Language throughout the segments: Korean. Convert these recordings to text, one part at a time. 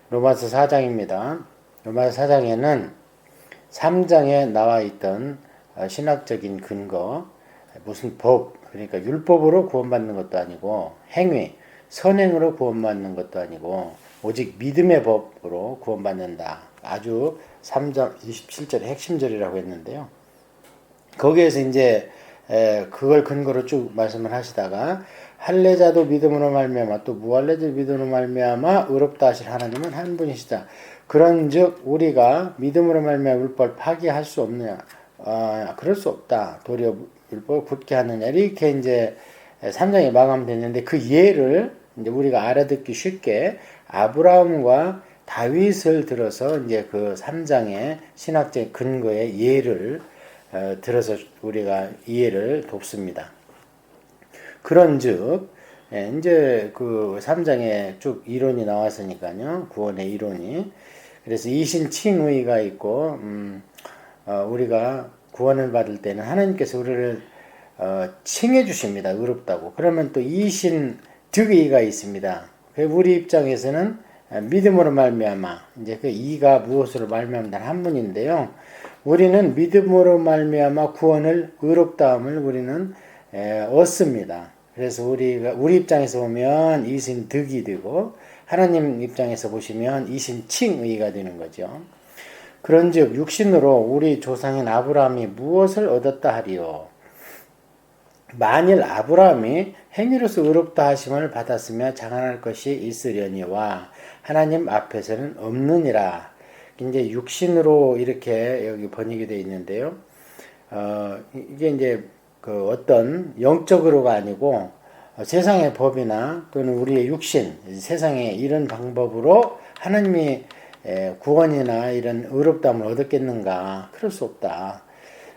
로마서 4장입니다. 로마서 4장에는 3장에 나와 있던 신학적인 근거, 무슨 법, 그러니까 율법으로 구원받는 것도 아니고 행위, 선행으로 구원받는 것도 아니고 오직 믿음의 법으로 구원받는다. 아주 3장 27절의 핵심절이라고 했는데요. 거기에서 이제 그걸 근거로 쭉 말씀을 하시다가 할례자도 믿음으로 말미암아 또 무할례자도 믿음으로 말미암아 의롭다 하실 하나님은 한 분이시다. 그런즉 우리가 믿음으로 말미암아 율법을 파기할 수 없느냐? 그럴 수 없다. 도리어 율법을 굳게 하느냐? 이렇게 이제 3장이 마감됐는데 그 예를 이제 우리가 알아듣기 쉽게 아브라함과 다윗을 들어서 이제 그 3장의 신학적 근거의 예를 들어서 우리가 이해를 돕습니다. 그런즉 이제 그 3장에 쭉 이론이 나왔으니까요. 구원의 이론이. 그래서 이신칭의가 있고 우리가 구원을 받을 때는 하나님께서 우리를 칭해 주십니다. 의롭다고. 그러면 또 이신득의가 있습니다. 우리 입장에서는 믿음으로 말미암아 이제 그 이가 무엇으로 말미암다는 한 분인데요. 우리는 믿음으로 말미암아 구원을 의롭다함을 우리는 얻습니다. 그래서 우리 입장에서 보면 이신득이 되고 하나님 입장에서 보시면 이신칭의가 되는 거죠. 그런즉 육신으로 우리 조상인 아브라함이 무엇을 얻었다 하리요? 만일 아브라함이 행위로서 의롭다 하심을 받았으며 장한할 것이 있으려니와 하나님 앞에서는 없느니라. 이제 육신으로 이렇게 여기 번역이 되어 있는데요. 이게 이제 그 어떤 영적으로가 아니고 세상의 법이나 또는 우리의 육신, 세상의 이런 방법으로 하나님이 구원이나 이런 의롭다함을 얻었겠는가? 그럴 수 없다.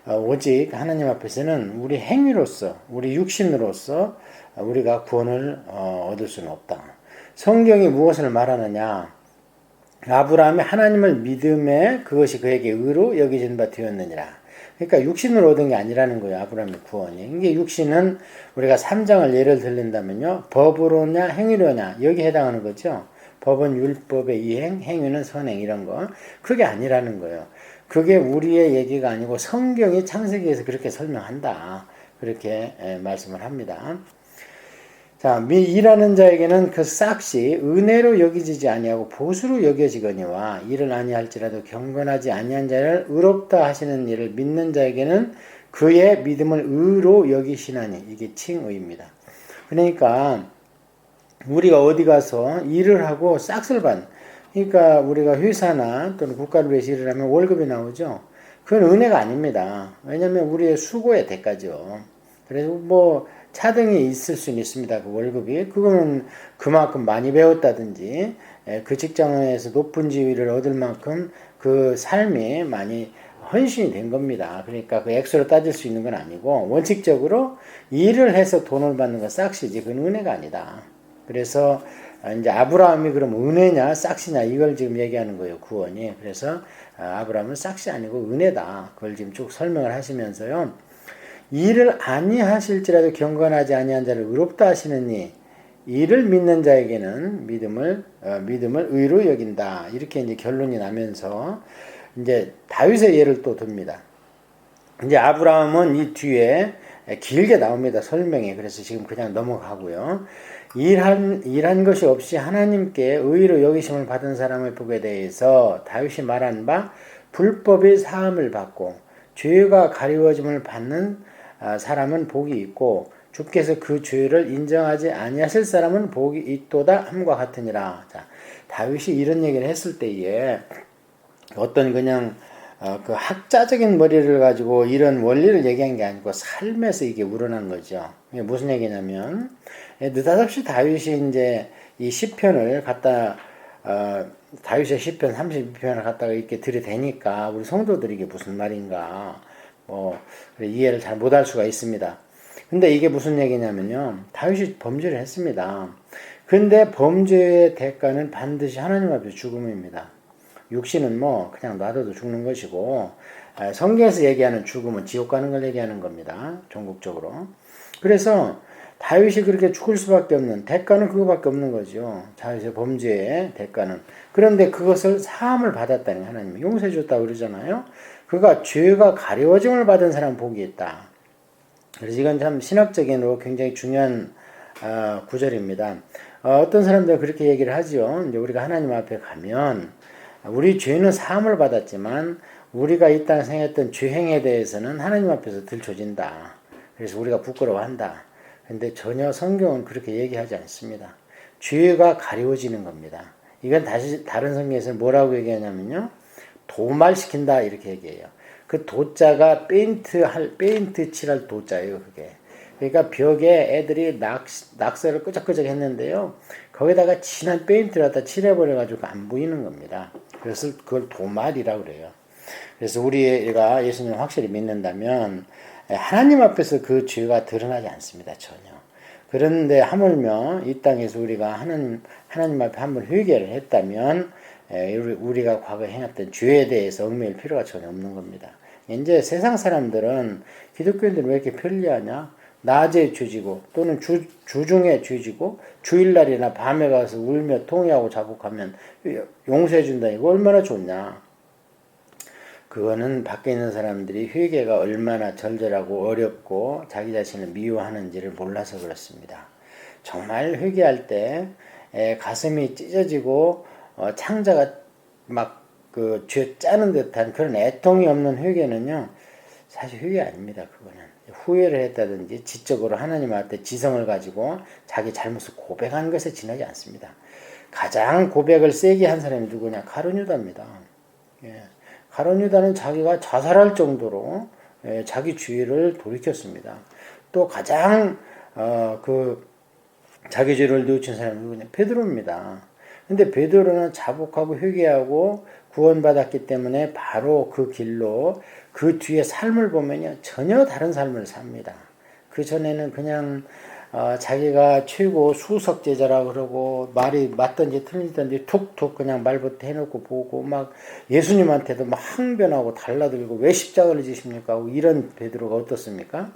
오직 하나님 앞에서는 우리 행위로서, 우리 육신으로서 우리가 구원을 얻을 수는 없다. 성경이 무엇을 말하느냐? 아브라함이 하나님을 믿음에 그것이 그에게 의로 여겨진 바 되었느니라. 그러니까 육신으로 얻은 게 아니라는 거예요. 아브라함의 구원이. 이게 육신은 우리가 3장을 예를 들린다면요. 법으로냐 행위로냐 여기 해당하는 거죠. 법은 율법의 이행, 행위는 선행 이런 거. 그게 아니라는 거예요. 그게 우리의 얘기가 아니고 성경이 창세기에서 그렇게 설명한다. 그렇게 말씀을 합니다. 자, 일하는 자에게는 그 싹시 은혜로 여기지지 아니하고 보수로 여겨지거니와 일을 아니할지라도 경건하지 아니한 자를 의롭다 하시는 일을 믿는 자에게는 그의 믿음을 의로 여기시나니 이게 칭의입니다. 그러니까 우리가 어디 가서 일을 하고 싹쓸 그러니까 우리가 회사나 또는 국가를 위해서 일을 하면 월급이 나오죠. 그건 은혜가 아닙니다. 왜냐하면 우리의 수고의 대가죠. 그래서 뭐 차등이 있을 수는 있습니다. 그 월급이. 그거는 그만큼 많이 배웠다든지 그 직장에서 높은 지위를 얻을 만큼 그 삶이 많이 헌신이 된 겁니다. 그러니까 그 액수로 따질 수 있는 건 아니고 원칙적으로 일을 해서 돈을 받는 건 싹시지 그건 은혜가 아니다. 그래서 이제 아브라함이 그럼 은혜냐 싹시냐 이걸 지금 얘기하는 거예요. 구원이. 그래서 아브라함은 싹시 아니고 은혜다. 그걸 지금 쭉 설명을 하시면서요. 일을 아니하실지라도 경건하지 아니한 자를 의롭다 하시느니 이를 믿는 자에게는 믿음을 의로 여긴다. 이렇게 이제 결론이 나면서 이제 다윗의 예를 또 듭니다. 이제 아브라함은 이 뒤에 길게 나옵니다. 설명이. 그래서 지금 그냥 넘어가고요. 일한 것이 없이 하나님께 의로 여기심을 받은 사람의 복에 대해서 다윗이 말한 바 불법의 사함을 받고 죄가 가리워짐을 받는 사람은 복이 있고 주께서 그 죄를 인정하지 아니하실 사람은 복이 있도다 함과 같으니라. 자, 다윗이 이런 얘기를 했을 때에 어떤 그냥 그 학자적인 머리를 가지고 이런 원리를 얘기한 게 아니고 삶에서 이게 우러난 거죠. 이게 무슨 얘기냐면 느닷없이 다윗이 이제 이 시편을 갖다 다윗의 시편 32편을 갖다가 이렇게 들이대니까 우리 성도들이 이게 무슨 말인가 이해를 잘 못할 수가 있습니다. 근데 이게 무슨 얘기냐면요. 다윗이 범죄를 했습니다. 근데 범죄의 대가는 반드시 하나님 앞에서 죽음입니다. 육신은 그냥 놔둬도 죽는 것이고 성경에서 얘기하는 죽음은 지옥 가는 걸 얘기하는 겁니다. 종국적으로. 그래서 다윗이 그렇게 죽을 수밖에 없는 대가는 그거밖에 없는 거죠. 다윗의 범죄의 대가는. 그런데 그것을 사함을 받았다니 하나님이 용서해 줬다고 그러잖아요. 그가 죄가 가려워짐을 받은 사람 복이 있다. 그래서 이건 참 신학적인으로 굉장히 중요한 구절입니다. 어떤 사람들은 그렇게 얘기를 하죠. 이제 우리가 하나님 앞에 가면 우리 죄는 사함을 받았지만 우리가 이 땅에 행했던 죄행에 대해서는 하나님 앞에서 들춰진다. 그래서 우리가 부끄러워한다. 근데 전혀 성경은 그렇게 얘기하지 않습니다. 죄가 가려워지는 겁니다. 이건 다시 다른 성경에서는 뭐라고 얘기하냐면요. 도말시킨다 이렇게 얘기해요. 그 도자가 페인트 칠할 도자예요, 그게. 그러니까 벽에 애들이 낙서를 끄적끄적 했는데요. 거기다가 진한 페인트를 갖다 칠해버려가지고 안 보이는 겁니다. 그래서 그걸 도말이라고 그래요. 그래서 우리가 예수님을 확실히 믿는다면 하나님 앞에서 그 죄가 드러나지 않습니다. 전혀. 그런데 하물며 이 땅에서 우리가 하나님 앞에 한번 회개를 했다면 우리가 과거에 행했던 죄에 대해서 얽매일 필요가 전혀 없는 겁니다. 이제 세상 사람들은 기독교인들은 왜 이렇게 편리하냐? 낮에 죄지고 또는 주중에 죄지고 주일날이나 밤에 가서 울며 통회하고 자복하면 용서해 준다. 이거 얼마나 좋냐? 그거는 밖에 있는 사람들이 회개가 얼마나 절절하고 어렵고 자기 자신을 미워하는지를 몰라서 그렇습니다. 정말 회개할 때 가슴이 찢어지고 창자가 막 그 죄 짜는 듯한 그런 애통이 없는 회개는요. 사실 회개 아닙니다. 그거는 후회를 했다든지 지적으로 하나님 앞에 지성을 가지고 자기 잘못을 고백한 것에 지나지 않습니다. 가장 고백을 세게 한 사람이 누구냐? 가룟 유다입니다. 예. 가룟 유다는 자기가 자살할 정도로 자기 죄를 돌이켰습니다. 또 가장 자기 죄를 뉘우친 사람이 누구냐? 베드로입니다. 근데 베드로는 자복하고 회개하고 구원받았기 때문에 바로 그 길로 그 뒤에 삶을 보면요 전혀 다른 삶을 삽니다. 그 전에는 그냥 자기가 최고 수석 제자라고 그러고 말이 맞든지 틀리든지 툭툭 그냥 말부터 해놓고 보고 막 예수님한테도 막 항변하고 달라들고 왜 십자가를 지십니까? 하고 이런 베드로가 어떻습니까?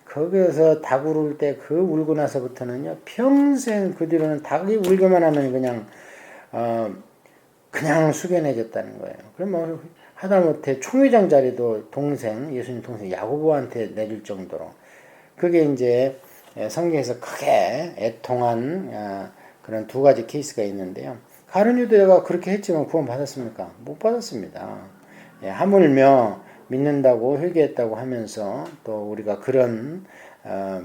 거기에서 닭 울을 때 그 울고 나서부터는요 평생 그 뒤로는 닭이 울기만 하면 그냥 숙연해졌다는 거예요. 그럼 뭐 하다못해 총회장 자리도 예수님 동생 야고보한테 내줄 정도로 그게 이제 성경에서 크게 애통한 그런 두 가지 케이스가 있는데요. 가룟 유다가 그렇게 했지만 구원 받았습니까? 못 받았습니다. 하물며 믿는다고 회개했다고 하면서 또 우리가 그런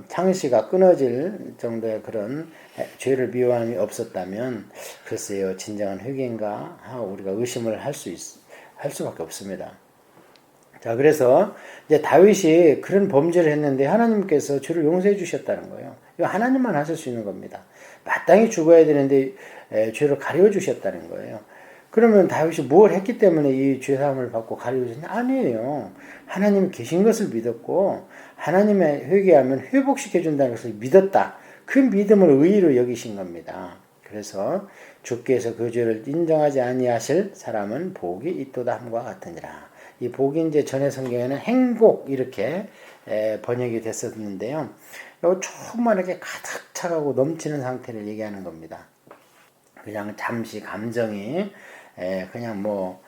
창시가 끊어질 정도의 그런 죄를 미워함이 없었다면 글쎄요 진정한 회개인가 하고 우리가 의심을 할 수밖에 없습니다. 자, 그래서 이제 다윗이 그런 범죄를 했는데 하나님께서 죄를 용서해 주셨다는 거예요. 이거 하나님만 하실 수 있는 겁니다. 마땅히 죽어야 되는데 죄를 가려 주셨다는 거예요. 그러면 다윗이 뭘 했기 때문에 이 죄사함을 받고 가려 주셨냐? 아니에요. 하나님이 계신 것을 믿었고 하나님의 회개하면 회복시켜 준다는 것을 믿었다. 그 믿음을 의의로 여기신 겁니다. 그래서 주께서 그 죄를 인정하지 아니하실 사람은 복이 있도다 함과 같으니라. 이 복이 이제 전의 성경에는 행복 이렇게 번역이 됐었는데요. 이거 충만하게 가득 차가고 넘치는 상태를 얘기하는 겁니다. 그냥 잠시 감정이 그냥 뭐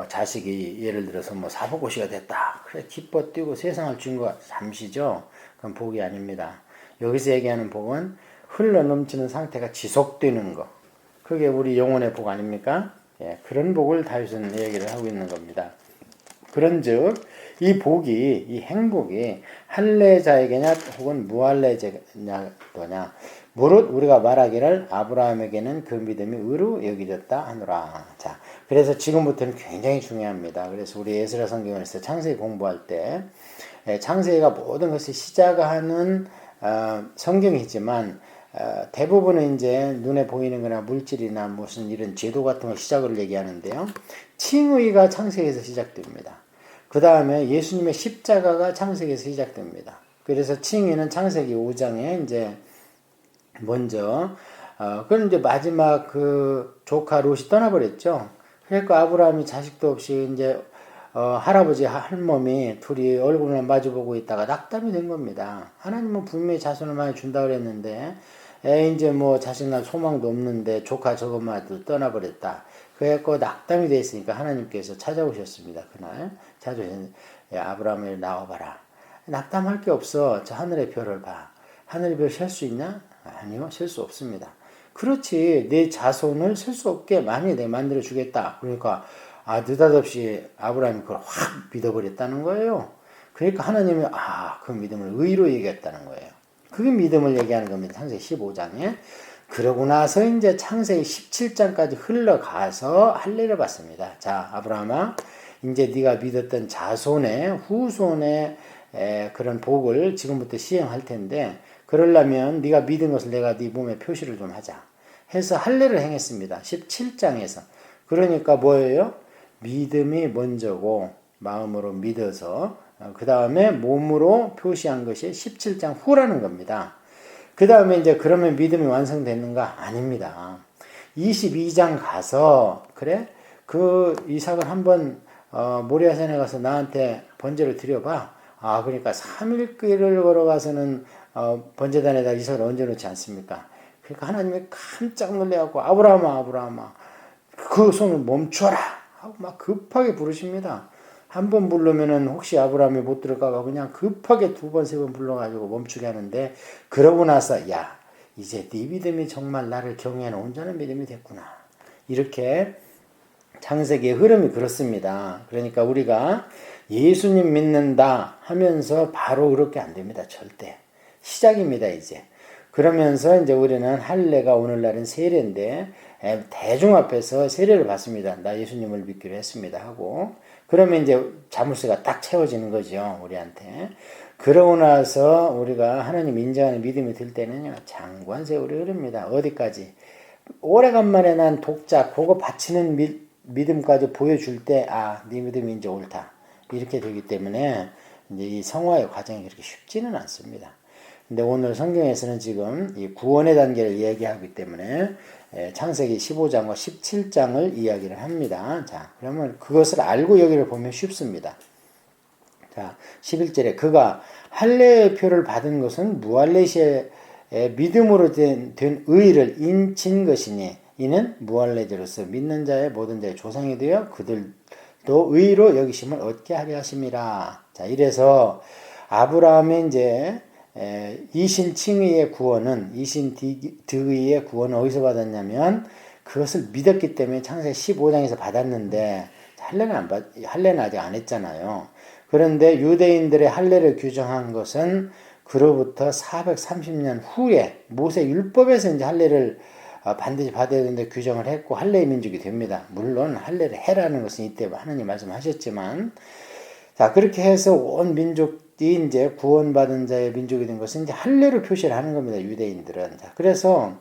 자식이 예를 들어서 뭐 사복고시가 됐다. 그래 기뻐 뛰고 세상을 준 거 잠시죠. 그건 복이 아닙니다. 여기서 얘기하는 복은 흘러 넘치는 상태가 지속되는 거. 그게 우리 영혼의 복 아닙니까? 그런 복을 다윗은 얘기를 하고 있는 겁니다. 그런즉 이 복이 이 행복이 할례자에게냐 혹은 무할례자냐 무릇 우리가 말하기를 아브라함에게는 그 믿음이 의로 여겨졌다 하노라. 자, 그래서 지금부터는 굉장히 중요합니다. 그래서 우리 에스라 성경에서 창세기 공부할 때 창세기가 모든 것을 시작하는 성경이지만 대부분은 이제 눈에 보이는 거나 물질이나 무슨 이런 제도 같은 걸 시작을 얘기하는데요. 칭의가 창세기에서 시작됩니다. 그 다음에 예수님의 십자가가 창세기에서 시작됩니다. 그래서 칭의는 창세기 5장에 이제 먼저 그건 이제 마지막 그 조카 롯이 떠나버렸죠. 그러니까 아브라함이 자식도 없이 이제 할아버지 할멈이 둘이 얼굴을 마주보고 있다가 낙담이 된 겁니다. 하나님은 분명히 자손을 많이 준다 그랬는데 이제 뭐 자식날 소망도 없는데 조카 저것만도 떠나버렸다. 그래갖고 낙담이 돼 있으니까 하나님께서 찾아오셨습니다. 그날 찾아오셨는데 아브라함을 나와봐라. 낙담할 게 없어. 저 하늘의 별을 봐. 하늘의 별 셀 수 있냐? 아니요, 셀 수 없습니다. 그렇지, 내 자손을 셀 수 없게 많이 내 만들어 주겠다. 그러니까 느닷없이 아브라함이 그걸 확 믿어버렸다는 거예요. 그러니까 하나님이 그 믿음을 의로 얘기했다는 거예요. 그게 믿음을 얘기하는 겁니다. 창세기 15장에. 그러고 나서 이제 창세기 17장까지 흘러가서 할례를 받습니다. 자, 아브라함아, 이제 네가 믿었던 자손의 후손의 그런 복을 지금부터 시행할 텐데, 그러려면 네가 믿은 것을 내가 네 몸에 표시를 좀 하자 해서 할례를 행했습니다. 17장에서. 그러니까 뭐예요? 믿음이 먼저고 마음으로 믿어서 그 다음에 몸으로 표시한 것이 17장 후라는 겁니다. 그 다음에 이제 그러면 믿음이 완성됐는가? 아닙니다. 22장 가서 그래? 그 이삭을 한번 모리아산에 가서 나한테 번제를 드려봐. 그러니까 3일길을 걸어가서는 번제단에다 이삭을 얹어놓지 않습니까? 그러니까 하나님이 깜짝 놀래갖고 아브라함아 그 손을 멈춰라 하고 막 급하게 부르십니다. 한 번 부르면은 혹시 아브라함이 못 들을까봐 그냥 급하게 2번, 3번 불러가지고 멈추게 하는데, 그러고 나서 야, 이제 네 믿음이 정말 나를 경외하는 온전한 믿음이 됐구나. 이렇게 창세기의 흐름이 그렇습니다. 그러니까 우리가 예수님 믿는다 하면서 바로 그렇게 안 됩니다. 절대. 시작입니다, 이제. 그러면서 이제 우리는 할례가 오늘날은 세례인데 대중 앞에서 세례를 받습니다. 나 예수님을 믿기로 했습니다 하고, 그러면 이제 자물쇠가 딱 채워지는 거죠, 우리한테. 그러고 나서 우리가 하나님 인정하는 믿음이 들 때는요, 장관 세월이 흐릅니다. 어디까지? 오래간만에 난 독자 그거 바치는 믿음까지 보여줄 때 네 믿음이 이제 옳다. 이렇게 되기 때문에 이제 이 성화의 과정이 그렇게 쉽지는 않습니다. 근데 오늘 성경에서는 지금 이 구원의 단계를 얘기하기 때문에 창세기 15장과 17장을 이야기를 합니다. 자, 그러면 그것을 알고 여기를 보면 쉽습니다. 자, 11절에 그가 할례의 표를 받은 것은 무할례시의 믿음으로 된 의를 인친 것이니 이는 무할례자로서 믿는 자의 모든 자의 조상이 되어 그들도 의로 여기심을 얻게 하려 하심이라. 자, 이래서 아브라함의 이제 이신칭의의 구원은, 이신득의의 구원은 어디서 받았냐면 그것을 믿었기 때문에 창세기 15장에서 받았는데 할례는 아직 안 했잖아요. 그런데 유대인들의 할례를 규정한 것은 그로부터 430년 후에 모세 율법에서 이제 할례를 반드시 받아야 되는데 규정을 했고 할례의 민족이 됩니다. 물론 할례를 해라는 것은 이때 하나님 말씀하셨지만, 자, 그렇게 해서 온 민족이 이제 구원받은 자의 민족이 된 것은 이제 할례로 표시를 하는 겁니다, 유대인들은. 자, 그래서,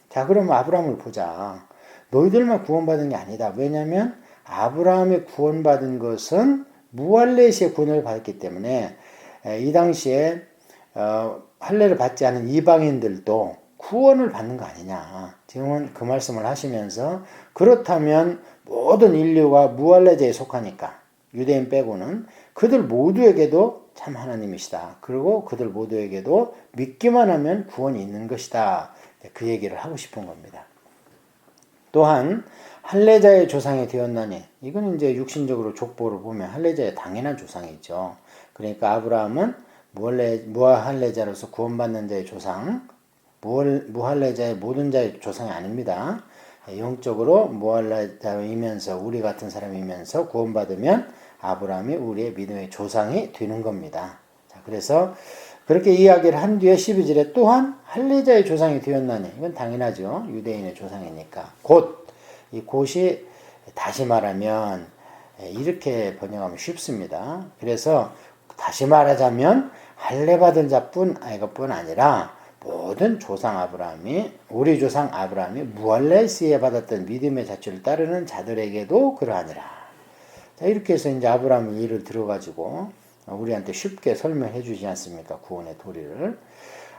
자, 그러면 아브라함을 보자. 너희들만 구원받은 게 아니다. 왜냐면, 아브라함이 구원받은 것은 무할례시의 구원을 받았기 때문에, 이 당시에, 할례를 받지 않은 이방인들도 구원을 받는 거 아니냐. 지금은 그 말씀을 하시면서, 그렇다면 모든 인류가 무할례자에 속하니까, 유대인 빼고는 그들 모두에게도 참 하나님이시다. 그리고 그들 모두에게도 믿기만 하면 구원이 있는 것이다. 그 얘기를 하고 싶은 겁니다. 또한 할례자의 조상이 되었나니, 이건 이제 육신적으로 족보를 보면 할례자의 당연한 조상이죠. 그러니까 아브라함은 무할례자로서 구원받는 자의 조상, 무할례자의 모든 자의 조상이 아닙니다. 영적으로 무할례자이면서 우리 같은 사람이면서 구원받으면 아브라함이 우리의 믿음의 조상이 되는 겁니다. 자, 그래서 그렇게 이야기를 한 뒤에 12절에 또한 할례자의 조상이 되었나니, 이건 당연하죠. 유대인의 조상이니까. 이 곧이 다시 말하면 이렇게 번역하면 쉽습니다. 그래서 다시 말하자면 할례 받은 자뿐 아니라 모든 조상 아브라함이, 우리 조상 아브라함이 무할례시에 받았던 믿음의 자취를 따르는 자들에게도 그러하니라. 자, 이렇게 해서 이제 아브라함의 예를 들어가지고 우리한테 쉽게 설명해 주지 않습니까? 구원의 도리를.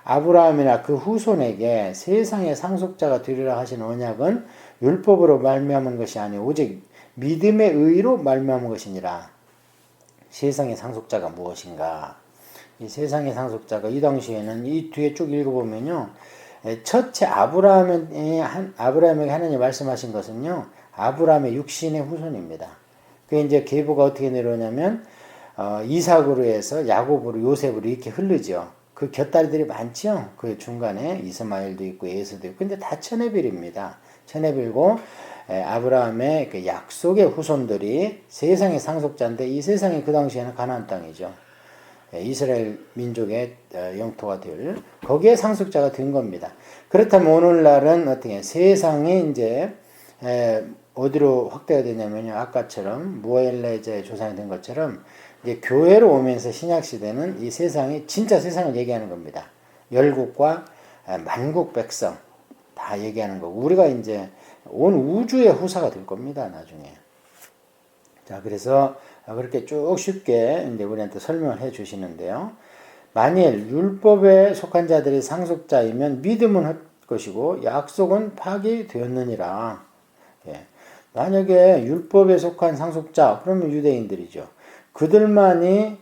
아브라함이나 그 후손에게 세상의 상속자가 되리라 하신 언약은 율법으로 말미암은 것이 아니오 오직 믿음의 의로 말미암은 것이니라. 세상의 상속자가 무엇인가? 이 세상의 상속자가 이 당시에는 이 뒤에 쭉 읽어보면요. 첫째 아브라함에게 하나님 말씀하신 것은요. 아브라함의 육신의 후손입니다. 그 이제 계보가 어떻게 내려오냐면 이삭으로 해서 야곱으로 요셉으로 이렇게 흐르죠. 그 곁다리들이 많죠. 그 중간에 이스마엘도 있고 에서도 있고 근데 다 천해빌입니다. 천해빌고 아브라함의 그 약속의 후손들이 세상의 상속자인데 이 세상이 그 당시에는 가나안 땅이죠. 이스라엘 민족의 영토가 될 거기에 상속자가 된 겁니다. 그렇다면 오늘날은 어떻게 세상이 이제 어디로 확대가 되냐면요. 아까처럼 무엘레제의 조상이 된 것처럼 이제 교회로 오면서 신약 시대는 이 세상이 진짜 세상을 얘기하는 겁니다. 열국과 만국 백성 다 얘기하는 거고 우리가 이제 온 우주의 후사가 될 겁니다. 나중에. 자, 그래서 그렇게 쭉 쉽게 이제 우리한테 설명을 해 주시는데요. 만일 율법에 속한 자들이 상속자이면 믿음은 할 것이고 약속은 파기되었느니라. 예. 만약에 율법에 속한 상속자 그러면 유대인들이죠. 그들만이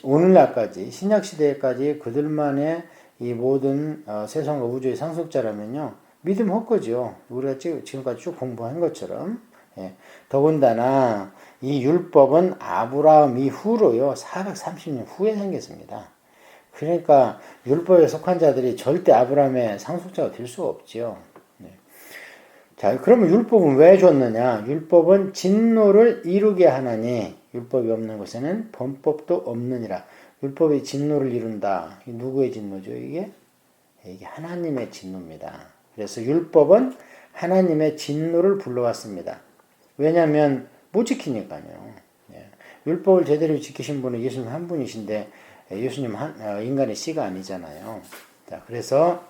오늘날까지 신약 시대까지 그들만의 이 모든 세상과 우주의 상속자라면요. 믿음 헛거죠. 우리가 지금까지 쭉 공부한 것처럼. 예. 더군다나 이 율법은 아브라함 이후로요. 430년 후에 생겼습니다. 그러니까 율법에 속한 자들이 절대 아브라함의 상속자가 될 수가 없지요. 네. 자, 그러면 율법은 왜 줬느냐? 율법은 진노를 이루게 하나니 율법이 없는 곳에는 범법도 없느니라. 율법이 진노를 이룬다. 누구의 진노죠? 이게 하나님의 진노입니다. 그래서 율법은 하나님의 진노를 불러왔습니다. 왜냐하면 못 지키니까요. 예. 율법을 제대로 지키신 분은 예수님 한 분이신데 예수님 인간의 씨가 아니잖아요. 자, 그래서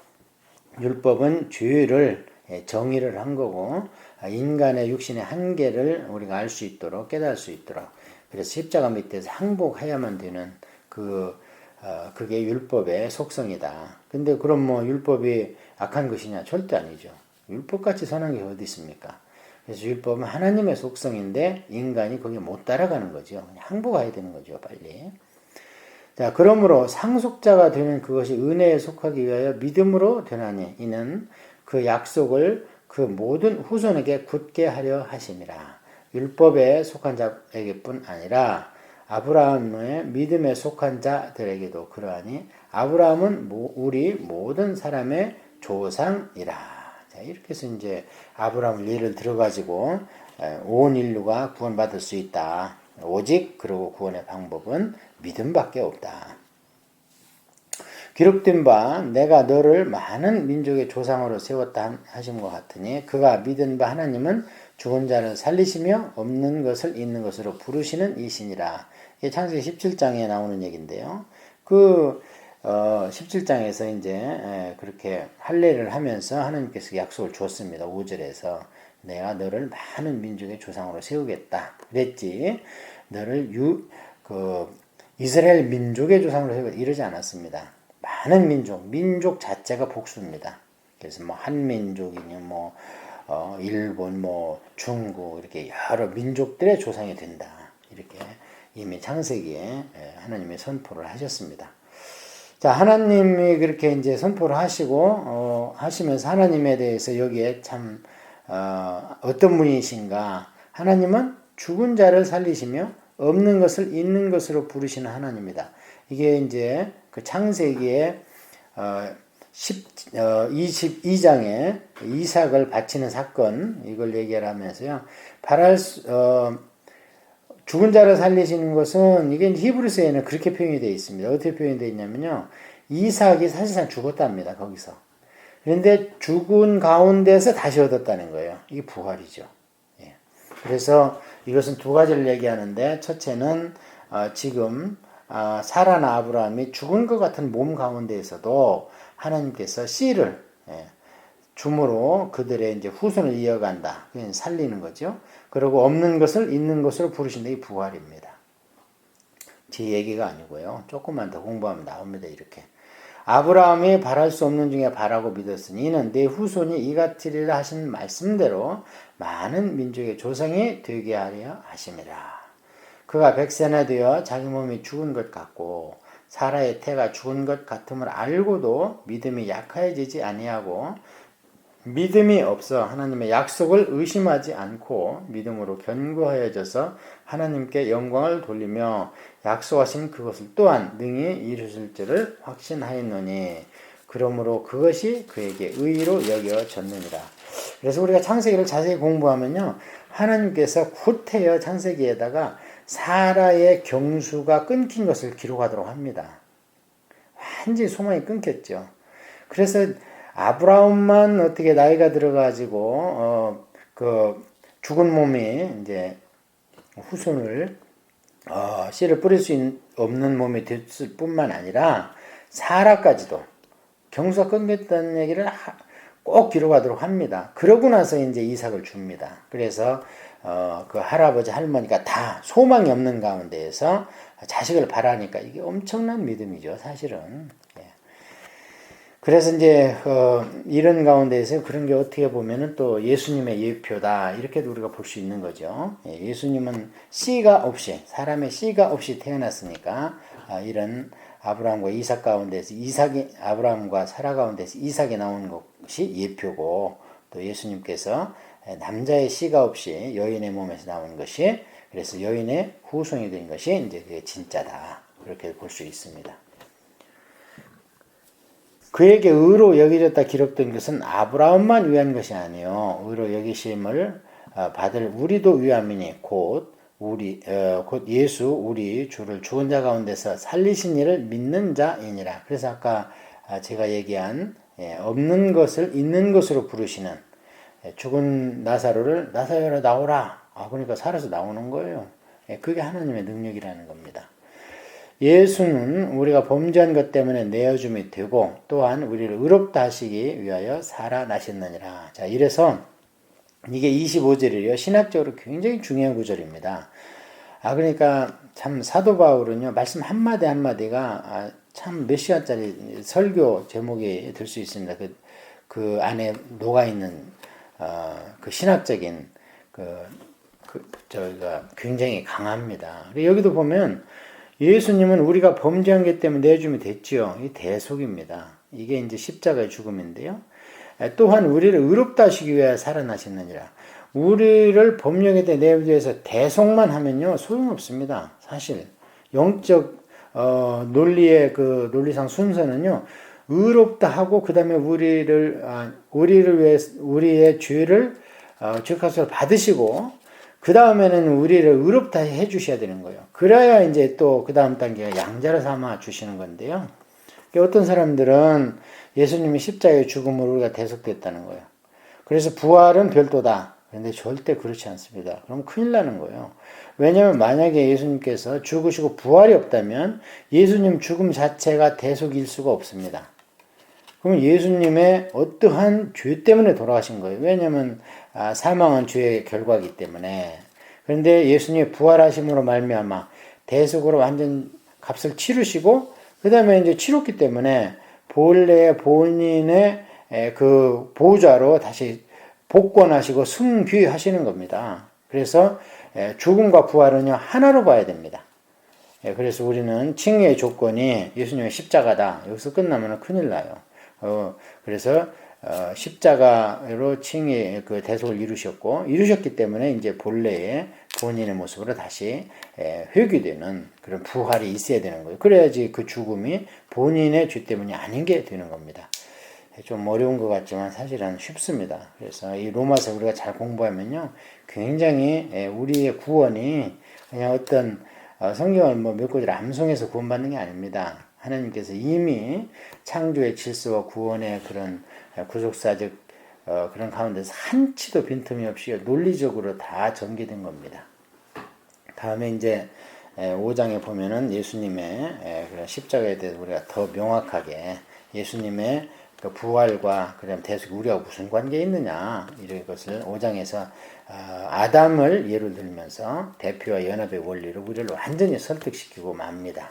율법은 죄를 정의를 한 거고 인간의 육신의 한계를 우리가 알 수 있도록 깨달을 수 있도록 그래서 십자가 밑에서 항복해야만 되는 그게 율법의 속성이다. 근데 그럼 뭐 율법이 악한 것이냐? 절대 아니죠. 율법같이 선한 게 어디 있습니까? 그래서 율법은 하나님의 속성인데 인간이 거기에 못 따라가는 거죠. 항복해야 되는 거죠, 빨리. 자, 그러므로 상속자가 되는 그것이 은혜에 속하기 위하여 믿음으로 되나니 이는 그 약속을 그 모든 후손에게 굳게 하려 하심이라. 율법에 속한 자에게뿐 아니라 아브라함의 믿음에 속한 자들에게도 그러하니 아브라함은 우리 모든 사람의 조상이라. 자, 이렇게 해서 이제 아브라함을 예를 들어가지고 온 인류가 구원받을 수 있다. 오직 그러고 구원의 방법은 믿음밖에 없다. 기록된 바 내가 너를 많은 민족의 조상으로 세웠다 하신 것 같으니 그가 믿은 바 하나님은 죽은 자를 살리시며 없는 것을 있는 것으로 부르시는 이신이라. 이게 창세기 17장에 나오는 얘기인데요. 17장에서 이제 그렇게 할례를 하면서 하나님께서 약속을 줬습니다. 5절에서 내가 너를 많은 민족의 조상으로 세우겠다. 그랬지. 너를 이스라엘 민족의 조상으로 세우겠다. 이러지 않았습니다. 많은 민족 자체가 복수입니다. 그래서 뭐 한민족이냐, 일본, 중국 이렇게 여러 민족들의 조상이 된다. 이렇게 이미 창세기에 하나님이 선포를 하셨습니다. 자, 하나님이 그렇게 이제 선포를 하시고 하시면서 하나님에 대해서 여기에 참 어떤 분이신가? 하나님은 죽은 자를 살리시며 없는 것을 있는 것으로 부르시는 하나님이다. 이게 이제 그 창세기에 22장에 이삭을 바치는 사건 이걸 얘기를 하면서요. 죽은 자를 살리시는 것은 이게 히브리서에는 그렇게 표현이 되어 있습니다. 어떻게 표현이 되어 있냐면요. 이삭이 사실상 죽었답니다. 거기서. 그런데 죽은 가운데서 다시 얻었다는 거예요. 이게 부활이죠. 예. 그래서 이것은 두 가지를 얘기하는데 첫째는 지금 사라나 아브라함이 죽은 것 같은 몸 가운데에서도 하나님께서 씨를 줌으로 그들의 이제 후손을 이어간다. 그냥 살리는 거죠. 그리고 없는 것을 있는 것으로 부르신다. 이 부활입니다. 제 얘기가 아니고요. 조금만 더 공부하면 나옵니다. 이렇게. 아브라함이 바랄 수 없는 중에 바라고 믿었으니 이는 내 후손이 이같으리라 하신 말씀대로 많은 민족의 조상이 되게 하려 하심이라. 그가 백세나 되어 자기 몸이 죽은 것 같고 사라의 태가 죽은 것 같음을 알고도 믿음이 약해지지 아니하고 믿음이 없어 하나님의 약속을 의심하지 않고 믿음으로 견고하여져서 하나님께 영광을 돌리며 약속하신 그것을 또한 능히 이루실 줄을 확신하였노니 그러므로 그것이 그에게 의로 여겨졌느니라. 그래서 우리가 창세기를 자세히 공부하면요, 하나님께서 후태여 창세기에다가 사라의 경수가 끊긴 것을 기록하도록 합니다. 완전히 소망이 끊겼죠. 그래서 아브라함만 어떻게 나이가 들어가지고 그 죽은 몸이 이제 후손을 씨를 뿌릴 수 없는 몸이 됐을 뿐만 아니라 사라까지도 경수가 끊겼다는 얘기를 꼭 기록하도록 합니다. 그러고 나서 이제 이삭을 줍니다. 그래서 그 할아버지 할머니가 다 소망이 없는 가운데에서 자식을 바라니까 이게 엄청난 믿음이죠, 사실은. 그래서 이제 이런 가운데에서 그런 게 어떻게 보면은 또 예수님의 예표다 이렇게도 우리가 볼 수 있는 거죠. 예수님은 씨가 없이 사람의 씨가 없이 태어났으니까 이런 아브라함과 이삭 가운데서 아브라함과 사라 가운데서 이삭이 나오는 것이 예표고 또 예수님께서 남자의 씨가 없이 여인의 몸에서 나오는 것이 그래서 여인의 후손이 된 것이 이제 그게 진짜다 그렇게 볼 수 있습니다. 그에게 의로 여기졌다 기록된 것은 아브라함만 위한 것이 아니요 의로 여기심을 받을 우리도 위함이니 곧 예수 우리 주를 죽은 자 가운데서 살리신 이를 믿는 자이니라. 그래서 아까 제가 얘기한 없는 것을 있는 것으로 부르시는 죽은 나사로를 나사로라 나오라. 그러니까 살아서 나오는 거예요. 그게 하나님의 능력이라는 겁니다. 예수는 우리가 범죄한 것 때문에 내어줌이 되고 또한 우리를 의롭다 하시기 위하여 살아나셨느니라. 자, 이래서 이게 25절이에요. 신학적으로 굉장히 중요한 구절입니다. 그러니까 참 사도 바울은요, 말씀 한마디 한마디가 참 몇 시간짜리 설교 제목이 될 수 있습니다. 그 안에 녹아있는, 그 신학적인, 저희가 굉장히 강합니다. 여기도 보면 예수님은 우리가 범죄한 것 때문에 내줌이 됐지요. 이 대속입니다. 이게 이제 십자가의 죽음인데요. 또한 우리를 의롭다 하시기 위하여 살아나셨느니라. 우리를 법령에 대해 내주해서 대속만 하면요 소용없습니다. 사실 영적 논리의 그 논리상 순서는요 의롭다 하고 그 다음에 우리를 위해 우리의 죄를 죄값을 받으시고 그 다음에는 우리를 의롭다 해 주셔야 되는 거예요. 그래야 이제 또 그 다음 단계가 양자를 삼아 주시는 건데요. 어떤 사람들은 예수님이 십자가의 죽음으로 우리가 대속됐다는 거예요. 그래서 부활은 별도다. 그런데 절대 그렇지 않습니다. 그럼 큰일 나는 거예요. 왜냐하면 만약에 예수님께서 죽으시고 부활이 없다면 예수님 죽음 자체가 대속일 수가 없습니다. 그럼 예수님의 어떠한 죄 때문에 돌아가신 거예요. 왜냐하면 사망은 죄의 결과이기 때문에. 그런데 예수님이 부활하심으로 말미암아 대속으로 완전 값을 치르시고 그 다음에 이제 치렀기 때문에 본래 본인의 그 보좌로 다시 복권하시고 승귀하시는 겁니다. 그래서 죽음과 부활은요 하나로 봐야 됩니다. 그래서 우리는 칭의의 조건이 예수님의 십자가다. 여기서 끝나면 큰일 나요. 그래서 십자가로 칭의 그 대속을 이루셨기 때문에 이제 본래의 본인의 모습으로 다시 회귀되는 그런 부활이 있어야 되는 거예요. 그래야지 그 죽음이 본인의 죄 때문이 아닌 게 되는 겁니다. 좀 어려운 것 같지만 사실은 쉽습니다. 그래서 이 로마서 우리가 잘 공부하면요, 굉장히 우리의 구원이 그냥 어떤 성경을 뭐 몇 구절 암송해서 구원받는 게 아닙니다. 하나님께서 이미 창조의 질서와 구원의 그런 구속사적 그런 가운데서 한치도 빈틈이 없이 논리적으로 다 전개된 겁니다. 다음에 이제 5장에 보면은 예수님의 그런 십자가에 대해서 우리가 더 명확하게 예수님의 그 부활과 그다음 대속이 우리하고 무슨 관계 있느냐 이런 것을 5장에서 아담을 예로 들면서 대표와 연합의 원리로 우리를 완전히 설득시키고 맙니다.